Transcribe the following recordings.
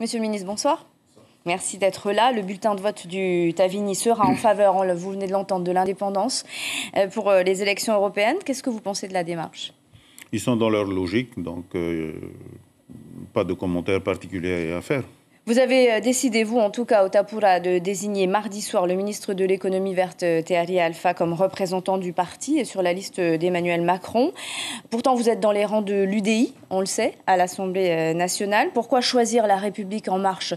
Monsieur le ministre, bonsoir. Merci d'être là. Le bulletin de vote du Tavini sera en faveur, vous venez de l'entendre, de l'indépendance pour les élections européennes. Qu'est-ce que vous pensez de la démarche? Ils sont dans leur logique, donc pas de commentaires particuliers à faire. Vous avez décidé, vous, en tout cas, au Tapura, de désigner mardi soir le ministre de l'économie verte, Théari Alpha, comme représentant du parti et sur la liste d'Emmanuel Macron. Pourtant, vous êtes dans les rangs de l'UDI, on le sait, à l'Assemblée nationale. Pourquoi choisir La République En Marche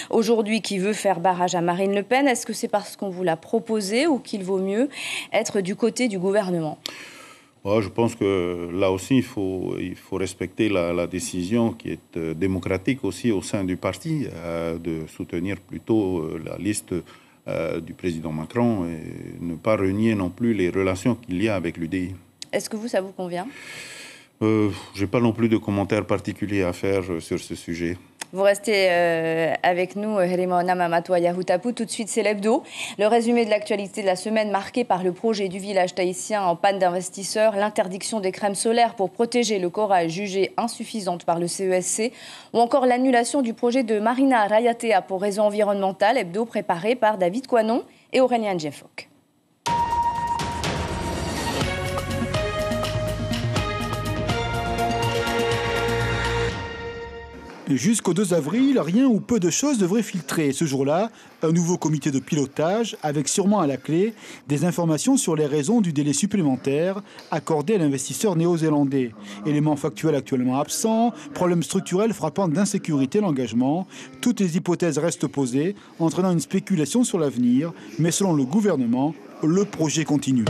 aujourd'hui qui veut faire barrage à Marine Le Pen? Est-ce que c'est parce qu'on vous l'a proposé ou qu'il vaut mieux être du côté du gouvernement? Je pense que là aussi, il faut respecter la décision qui est démocratique aussi au sein du parti, de soutenir plutôt la liste du président Macron et ne pas renier non plus les relations qu'il y a avec l'UDI. Est-ce que ça vous convient? Je n'ai pas non plus de commentaires particuliers à faire sur ce sujet. Vous restez avec nous, Heremona Mamatoya Hutapu. Tout de suite, c'est l'hebdo. Le résumé de l'actualité de la semaine marqué par le projet du village tahitien en panne d'investisseurs, l'interdiction des crèmes solaires pour protéger le corail jugée insuffisante par le CESC ou encore l'annulation du projet de Marina Rayatea pour raisons environnementales. Hebdo préparé par David Coinon et Aurélien Djefok. Jusqu'au 2 avril, rien ou peu de choses devraient filtrer. Ce jour-là, un nouveau comité de pilotage avec sûrement à la clé des informations sur les raisons du délai supplémentaire accordé à l'investisseur néo-zélandais. Éléments factuels actuellement absents, problèmes structurels frappant d'insécurité l'engagement. Toutes les hypothèses restent posées, entraînant une spéculation sur l'avenir. Mais selon le gouvernement, le projet continue.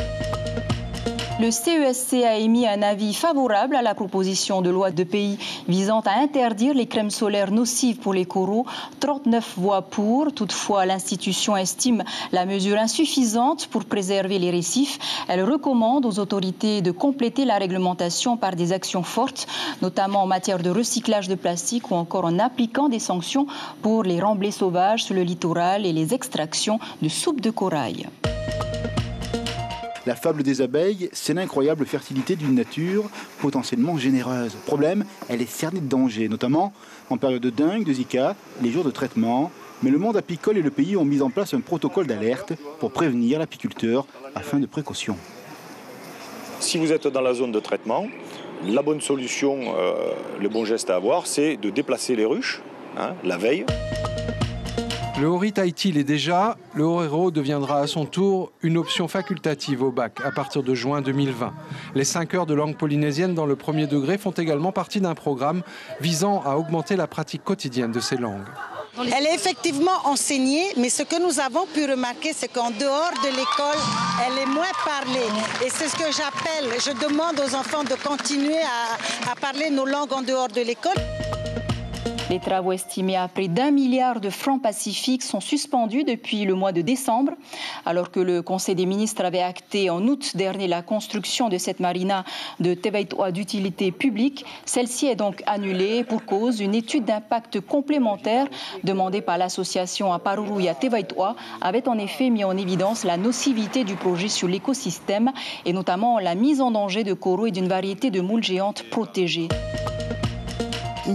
Le CESC a émis un avis favorable à la proposition de loi de pays visant à interdire les crèmes solaires nocives pour les coraux. 39 voix pour. Toutefois, l'institution estime la mesure insuffisante pour préserver les récifs. Elle recommande aux autorités de compléter la réglementation par des actions fortes, notamment en matière de recyclage de plastique ou encore en appliquant des sanctions pour les remblais sauvages sur le littoral et les extractions de soupe de corail. La fable des abeilles, c'est l'incroyable fertilité d'une nature potentiellement généreuse. Problème, elle est cernée de dangers, notamment en période de dengue, de Zika, les jours de traitement. Mais le monde apicole et le pays ont mis en place un protocole d'alerte pour prévenir l'apiculteur afin de précaution. Si vous êtes dans la zone de traitement, la bonne solution, le bon geste à avoir, c'est de déplacer les ruches, la veille. Le Hori Tahiti l'est déjà, le Horero deviendra à son tour une option facultative au bac à partir de juin 2020. Les 5 heures de langue polynésienne dans le premier degré font également partie d'un programme visant à augmenter la pratique quotidienne de ces langues. Elle est effectivement enseignée, mais ce que nous avons pu remarquer, c'est qu'en dehors de l'école, elle est moins parlée. Et c'est ce que je demande aux enfants de continuer à parler nos langues en dehors de l'école. Les travaux estimés à près d'1 milliard de francs pacifiques sont suspendus depuis le mois de décembre, alors que le Conseil des ministres avait acté en août dernier la construction de cette marina de Tevaitoa d'utilité publique. Celle-ci est donc annulée pour cause d'une étude d'impact complémentaire demandée par l'association à Paruru et à Tevaitoa avait en effet mis en évidence la nocivité du projet sur l'écosystème et notamment la mise en danger de coraux et d'une variété de moules géantes protégées.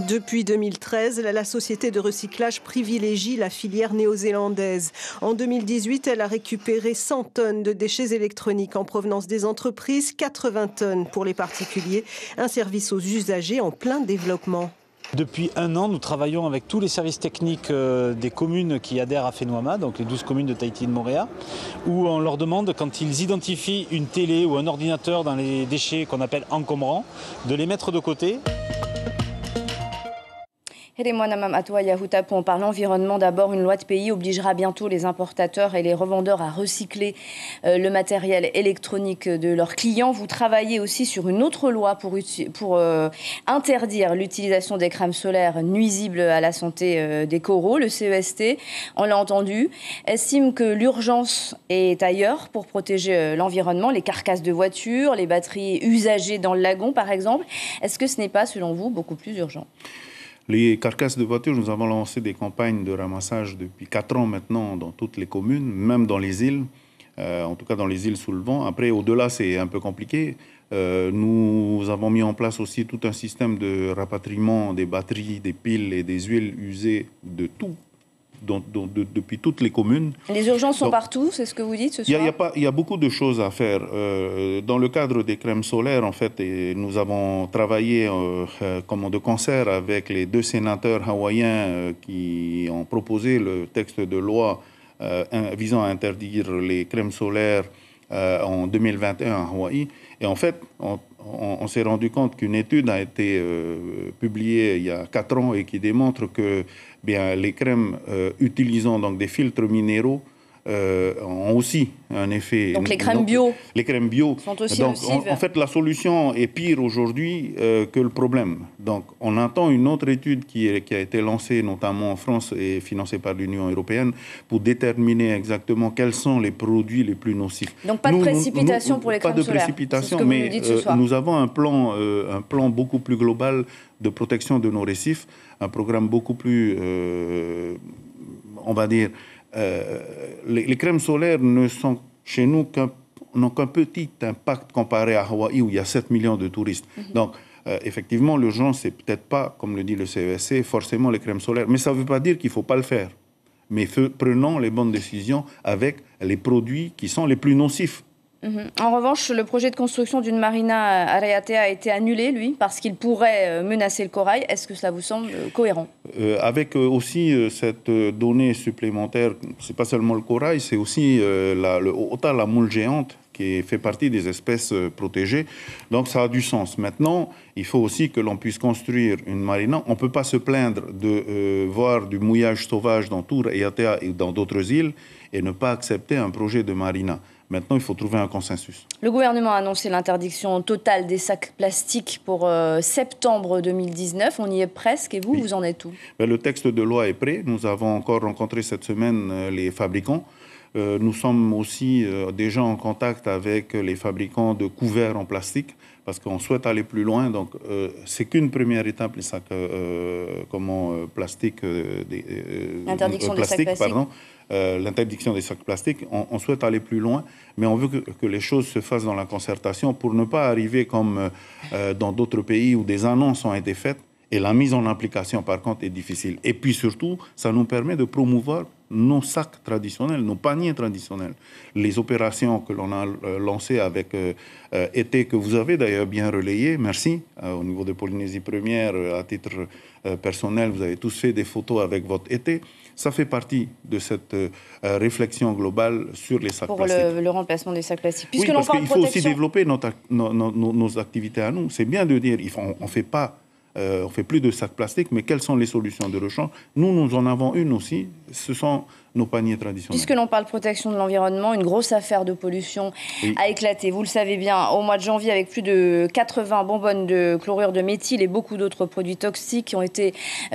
Depuis 2013, la société de recyclage privilégie la filière néo-zélandaise. En 2018, elle a récupéré 100 tonnes de déchets électroniques en provenance des entreprises, 80 tonnes pour les particuliers, un service aux usagers en plein développement. Depuis 1 an, nous travaillons avec tous les services techniques des communes qui adhèrent à FENOAMA, donc les 12 communes de Tahiti et de Moorea, où on leur demande, quand ils identifient une télé ou un ordinateur dans les déchets qu'on appelle encombrants, de les mettre de côté. On parle environnement. D'abord, une loi de pays obligera bientôt les importateurs et les revendeurs à recycler le matériel électronique de leurs clients. Vous travaillez aussi sur une autre loi pour interdire l'utilisation des crèmes solaires nuisibles à la santé des coraux. Le CEST, on l'a entendu, estime que l'urgence est ailleurs pour protéger l'environnement, les carcasses de voitures, les batteries usagées dans le lagon, par exemple. Est-ce que ce n'est pas, selon vous, beaucoup plus urgent ? Les carcasses de voitures, nous avons lancé des campagnes de ramassage depuis 4 ans maintenant dans toutes les communes, même dans les îles, en tout cas dans les îles sous le vent. Après, au-delà, c'est un peu compliqué. Nous avons mis en place aussi tout un système de rapatriement des batteries, des piles et des huiles usées de tout. Depuis toutes les communes. Les urgences sont partout, c'est ce que vous dites ce soir? Il y a beaucoup de choses à faire. Dans le cadre des crèmes solaires, en fait, nous avons travaillé de concert avec les 2 sénateurs hawaïens qui ont proposé le texte de loi visant à interdire les crèmes solaires en 2021 à Hawaï. Et en fait, on s'est rendu compte qu'une étude a été publiée il y a 4 ans et qui démontre que les crèmes utilisant donc des filtres minéraux ont aussi un effet. Donc les crèmes bio. Les crèmes bio sont aussi donc, nocives. en fait, la solution est pire aujourd'hui que le problème. Donc on attend une autre étude qui a été lancée notamment en France et financée par l'Union européenne pour déterminer exactement quels sont les produits les plus nocifs. Donc pas de précipitation pour les crèmes solaires. Pas de précipitation, mais nous avons un plan beaucoup plus global de protection de nos récifs, un programme beaucoup plus, on va dire, les crèmes solaires ne sont chez nous n'ont qu'un petit impact comparé à Hawaï où il y a 7 millions de touristes. Donc, effectivement, l'urgence, c'est peut-être pas, comme le dit le CESC, forcément les crèmes solaires. Mais ça ne veut pas dire qu'il ne faut pas le faire. Mais prenons les bonnes décisions avec les produits qui sont les plus nocifs. En revanche, le projet de construction d'une marina à Raiatea a été annulé, lui, parce qu'il pourrait menacer le corail. Est-ce que cela vous semble cohérent? Avec aussi cette donnée supplémentaire, c'est pas seulement le corail, c'est aussi le ota, la moule géante, qui fait partie des espèces protégées. Donc ça a du sens. Maintenant, il faut aussi que l'on puisse construire une marina. On ne peut pas se plaindre de voir du mouillage sauvage dans tout Raiatea et dans d'autres îles et ne pas accepter un projet de marina. Maintenant, il faut trouver un consensus. Le gouvernement a annoncé l'interdiction totale des sacs plastiques pour septembre 2019. On y est presque. Et vous, vous en êtes où? Le texte de loi est prêt. Nous avons encore rencontré cette semaine les fabricants. Nous sommes aussi déjà en contact avec les fabricants de couverts en plastique parce qu'on souhaite aller plus loin. Donc, c'est qu'une première étape, les sacs plastiques. L'interdiction des sacs plastiques. L'interdiction des sacs plastiques. On souhaite aller plus loin, mais on veut que les choses se fassent dans la concertation pour ne pas arriver comme dans d'autres pays où des annonces ont été faites et la mise en application, par contre, est difficile. Et puis surtout, ça nous permet de promouvoir nos sacs traditionnels, nos paniers traditionnels. Les opérations que l'on a lancées avec été, que vous avez d'ailleurs bien relayé, merci, au niveau de Polynésie Première, à titre personnel, vous avez tous fait des photos avec votre été. Ça fait partie de cette réflexion globale sur les sacs plastiques. Pour le remplacement des sacs plastiques. Puisque oui, parce qu'il faut aussi développer nos activités à nous. C'est bien de dire, on fait plus de sacs plastiques, mais quelles sont les solutions de rechange? Nous en avons une aussi, ce sont nos paniers traditionnels. Puisque l'on parle protection de l'environnement, une grosse affaire de pollution a éclaté, vous le savez bien, au mois de janvier, avec plus de 80 bonbonnes de chlorure de méthyle et beaucoup d'autres produits toxiques qui ont été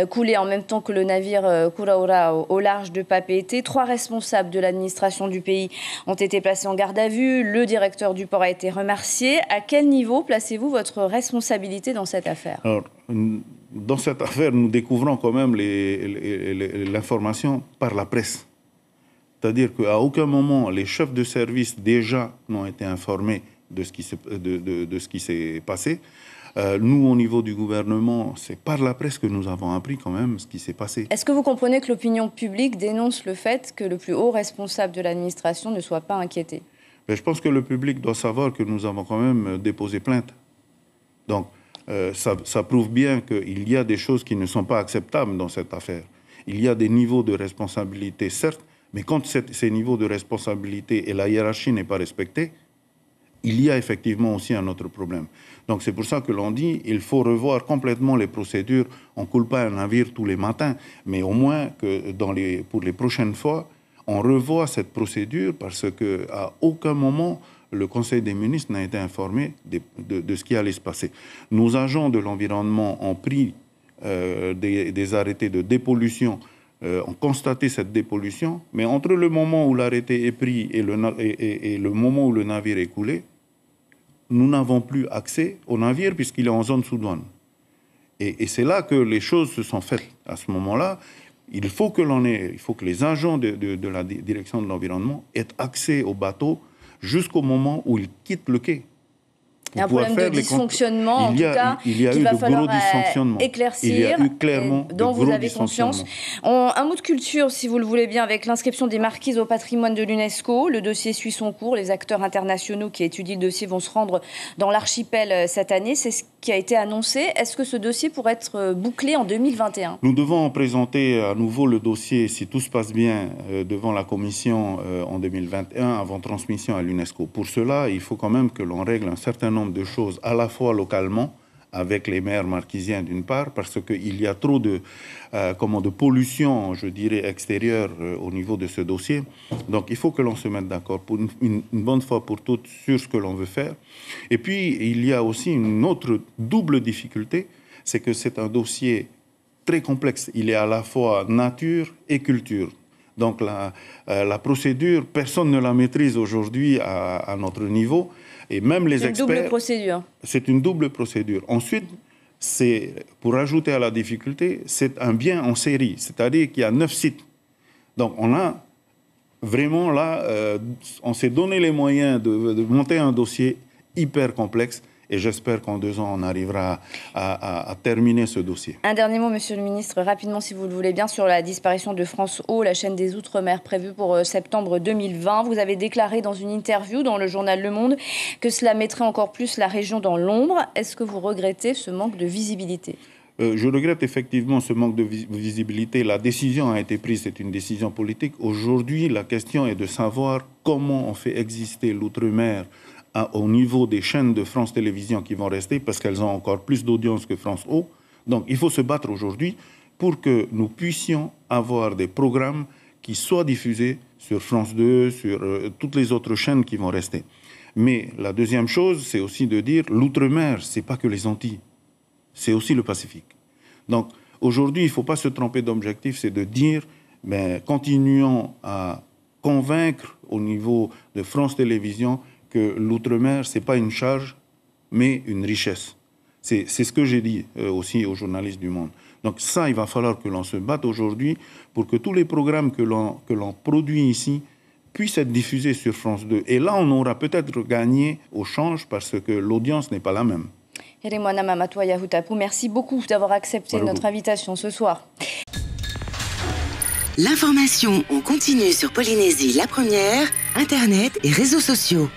coulés en même temps que le navire Kuraura au large de Papeete. 3 responsables de l'administration du pays ont été placés en garde à vue. Le directeur du port a été remercié. À quel niveau placez-vous votre responsabilité dans cette affaire? Alors, dans cette affaire, nous découvrons quand même l'information par la presse. C'est-à-dire qu'à aucun moment, les chefs de service déjà n'ont été informés de ce qui s'est passé. Nous, au niveau du gouvernement, c'est par la presse que nous avons appris quand même ce qui s'est passé. Est-ce que vous comprenez que l'opinion publique dénonce le fait que le plus haut responsable de l'administration ne soit pas inquiété? Mais je pense que le public doit savoir que nous avons quand même déposé plainte. Donc, ça prouve bien qu'il y a des choses qui ne sont pas acceptables dans cette affaire. Il y a des niveaux de responsabilité, certes, mais quand ces niveaux de responsabilité et la hiérarchie n'est pas respectée, il y a effectivement aussi un autre problème. Donc c'est pour ça que l'on dit qu'il faut revoir complètement les procédures. On ne coule pas un navire tous les matins, mais au moins que pour les prochaines fois, on revoit cette procédure parce qu'à aucun moment, le Conseil des ministres n'a été informé de ce qui allait se passer. Nos agents de l'environnement ont pris des arrêtés de dépollution, ont constaté cette dépollution, mais entre le moment où l'arrêté est pris et le moment où le navire est coulé, nous n'avons plus accès au navire puisqu'il est en zone sous douane. Et c'est là que les choses se sont faites. À ce moment-là, il faut que les agents de la direction de l'environnement aient accès au bateau jusqu'au moment où ils quittent le quai. Il y a un problème de dysfonctionnement, en tout cas, qu'il va falloir éclaircir, il y a eu clairement dont vous avez conscience. Un mot de culture, si vous le voulez bien, avec l'inscription des marquises au patrimoine de l'UNESCO. Le dossier suit son cours. Les acteurs internationaux qui étudient le dossier vont se rendre dans l'archipel cette année. C'est ce qui a été annoncé. Est-ce que ce dossier pourrait être bouclé en 2021 ? Nous devons présenter à nouveau le dossier, si tout se passe bien, devant la Commission en 2021, avant transmission à l'UNESCO. Pour cela, il faut quand même que l'on règle un certain nombre de choses, à la fois localement, avec les maires marquisiens d'une part, parce qu'il y a trop de pollution, je dirais, extérieure au niveau de ce dossier. Donc il faut que l'on se mette d'accord pour une bonne fois pour toutes sur ce que l'on veut faire. Et puis il y a aussi une autre double difficulté, c'est que c'est un dossier très complexe. Il est à la fois nature et culture. Donc la procédure, personne ne la maîtrise aujourd'hui à notre niveau. Et même les experts... C'est une double procédure. C'est une double procédure. Ensuite, pour ajouter à la difficulté, c'est un bien en série. C'est-à-dire qu'il y a 9 sites. Donc on a vraiment là... on s'est donné les moyens de monter un dossier hyper complexe. Et j'espère qu'en 2 ans, on arrivera à terminer ce dossier. Un dernier mot, Monsieur le Ministre, rapidement, si vous le voulez bien, sur la disparition de France Ô, la chaîne des Outre-mer prévue pour septembre 2020. Vous avez déclaré dans une interview dans le journal Le Monde que cela mettrait encore plus la région dans l'ombre. Est-ce que vous regrettez ce manque de visibilité ? Je regrette effectivement ce manque de visibilité. La décision a été prise, c'est une décision politique. Aujourd'hui, la question est de savoir comment on fait exister l'outre-mer au niveau des chaînes de France Télévisions qui vont rester, parce qu'elles ont encore plus d'audience que France Ô. Donc il faut se battre aujourd'hui pour que nous puissions avoir des programmes qui soient diffusés sur France 2, sur toutes les autres chaînes qui vont rester. Mais la deuxième chose, c'est aussi de dire l'outre-mer, c'est pas que les Antilles, c'est aussi le Pacifique. Donc aujourd'hui, il ne faut pas se tromper d'objectif, c'est de dire, continuons à convaincre au niveau de France Télévisions que l'outre-mer, ce n'est pas une charge, mais une richesse. C'est ce que j'ai dit aussi aux journalistes du Monde. Donc ça, il va falloir que l'on se batte aujourd'hui pour que tous les programmes que l'on produit ici puissent être diffusés sur France 2. Et là, on aura peut-être gagné au change parce que l'audience n'est pas la même. Merci beaucoup d'avoir accepté notre invitation ce soir. L'information en continu sur Polynésie la première, Internet et réseaux sociaux.